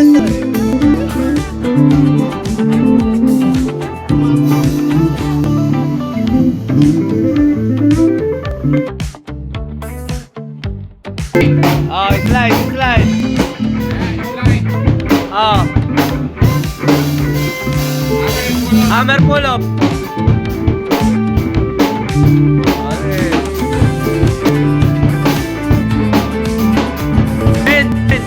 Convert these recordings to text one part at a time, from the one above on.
Oh, slide, slide. Oh. Hammer pull up. Okay. Bend, bend.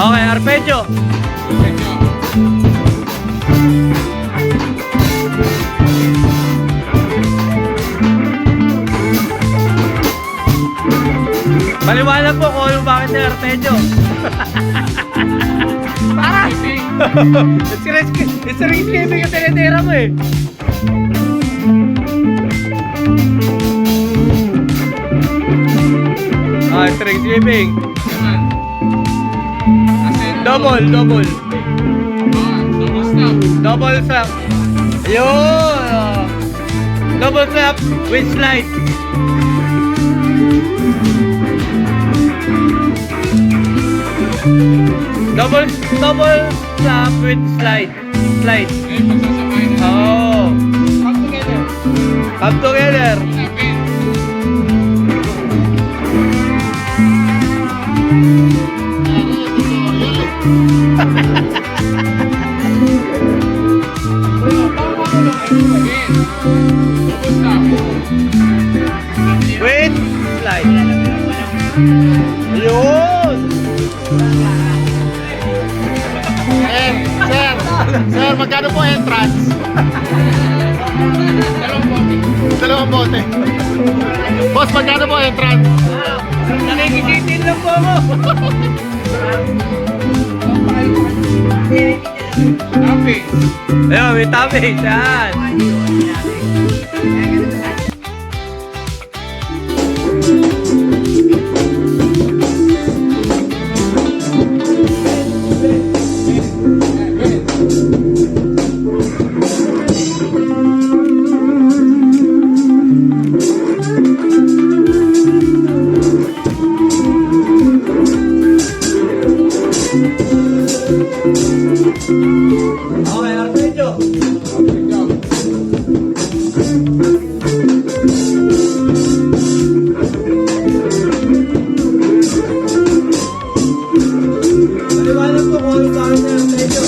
Okay, arpeggio. Maliwanag po kung bakit na arpeggio. Para! It's a ring-shaving yung tinitira mo eh. Ah, it's ring-shaving. Double, double. Double slap. Ayun! Double slap with slide. Double slap with slide. Slide. Oh. Come together. Wait, slide. Ayun. Sir, magkano po entrance? Dalawang bote. Boss, magkano po entrance? Nakikisitin lang po ako. Topping. Ayun, may topping. Yan. Okay, arpeggio. Maliwanag po kung bakit na arpeggio.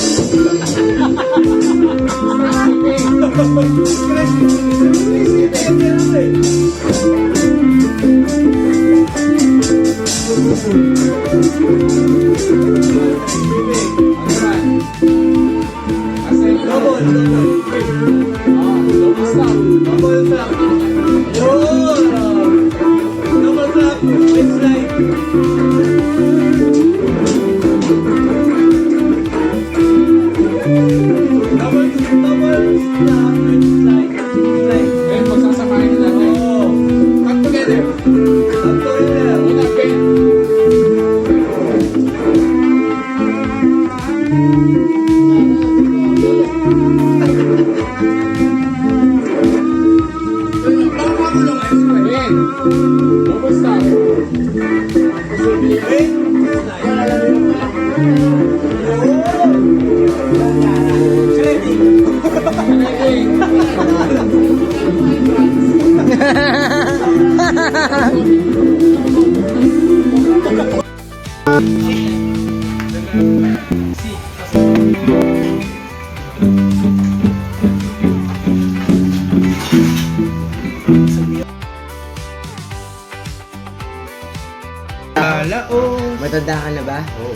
Matanda ka na ba? Oo.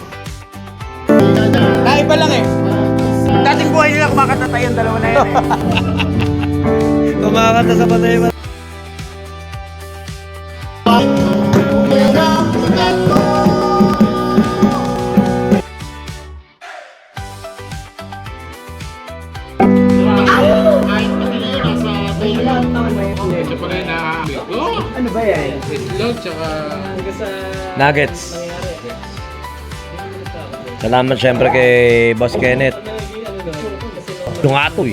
Naiba lang eh. Dating buhay nila kumakanta yung dalawa na yan eh. Kumakanta sa patay ba? Ano ba yan? Itlog, tsaka... Nuggets. Salamat syempre kay Boss Kenneth. Yung atoy.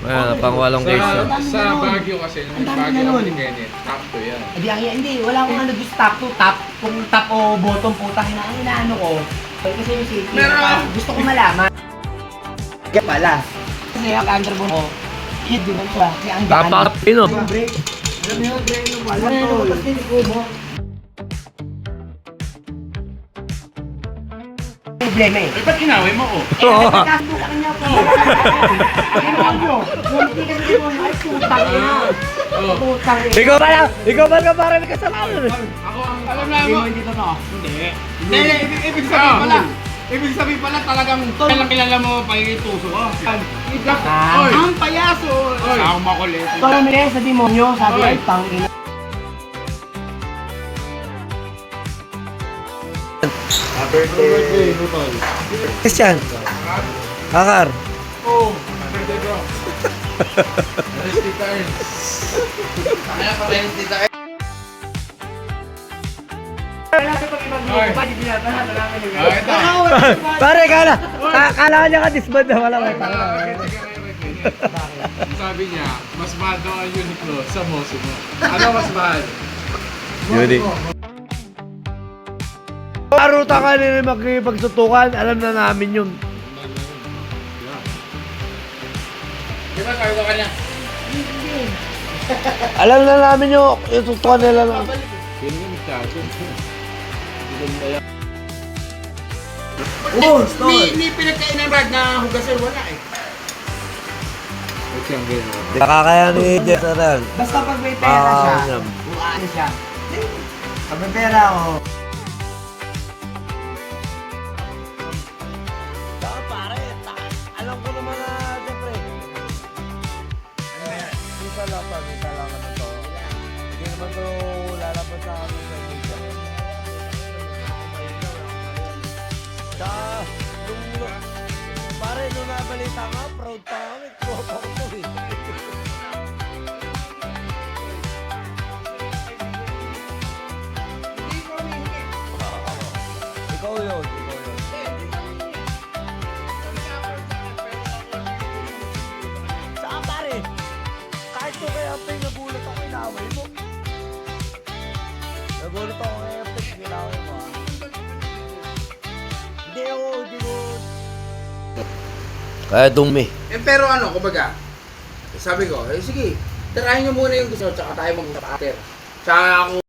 Ayan, pangwalong case yun. Sa Baguio kasi, yung Baguio ni Kenneth, top 2 yan. Hindi, wala akong ano gusto top to top. Kung top o bottom puta, ang inaano ko. Kasi yung safety, gusto ko malaman. Kaya pala. Kasi ang underbone ko, hit di ba siya? Kasi ang gaan. Dapat pino. Yung brake. Alam niyo, brake yung wala to. Tapos din ko mo. Problema eh. Ba't inaway mo ko? Kasi sa kanya po. Ano mo? Hindi kasi mo ay putang ina. Putang ina. Ikaw ba ka parang kasalanan? Ako ang alam na Hindi mo. mo hindi totoo. Hindi, ibig sabihin pala. Ibig sabihin pala talagang kilala mo pagiging tuso ko. Oy! Ang payaso! Oy! Ako makulit. Parang nila sa demonyo, sabi ay tang ina. Christian. Kakar. Oh! Birthday bro. Tita Ern. Kaya pa rin Tita Ern. Ito. Pare, kala niya ka disband na wala may Sabi niya, mas mahal daw ang Uniqlo sa Moso mo. Ano mas mahal? Yun eh. Paruta ka nila magpagtutukan, alam na namin yun. Di ba kayo ka niya? Alam na namin yung tutukan nila lang. Yun yung masyado. Ni pinagkain ng rad na hugasan wala eh. Ito yung gano'n. Nakakaya ni Jess Aran. Basta pag may pera siya, Yum. kung ano siya. Pag may pera ako, Pare, alam ko naman na siyempre. Isa lang na to. Hindi naman to lalabas sa amin sa media. Pare, nung nabalita nga, proud pa kami. Tropa ko to eh. Ikaw yun. Saan pare? Kahit ko kaya Peng, nagulat ako, inaway mo. Nagulat ako kaya Peng, inaway mo ah. Hindi ko. Kaya dumi. Eh pero ano, kumbaga, sabi ko, sige, tirahin nyo muna yung gusto, tsaka tayo mag-after. Tsaka ako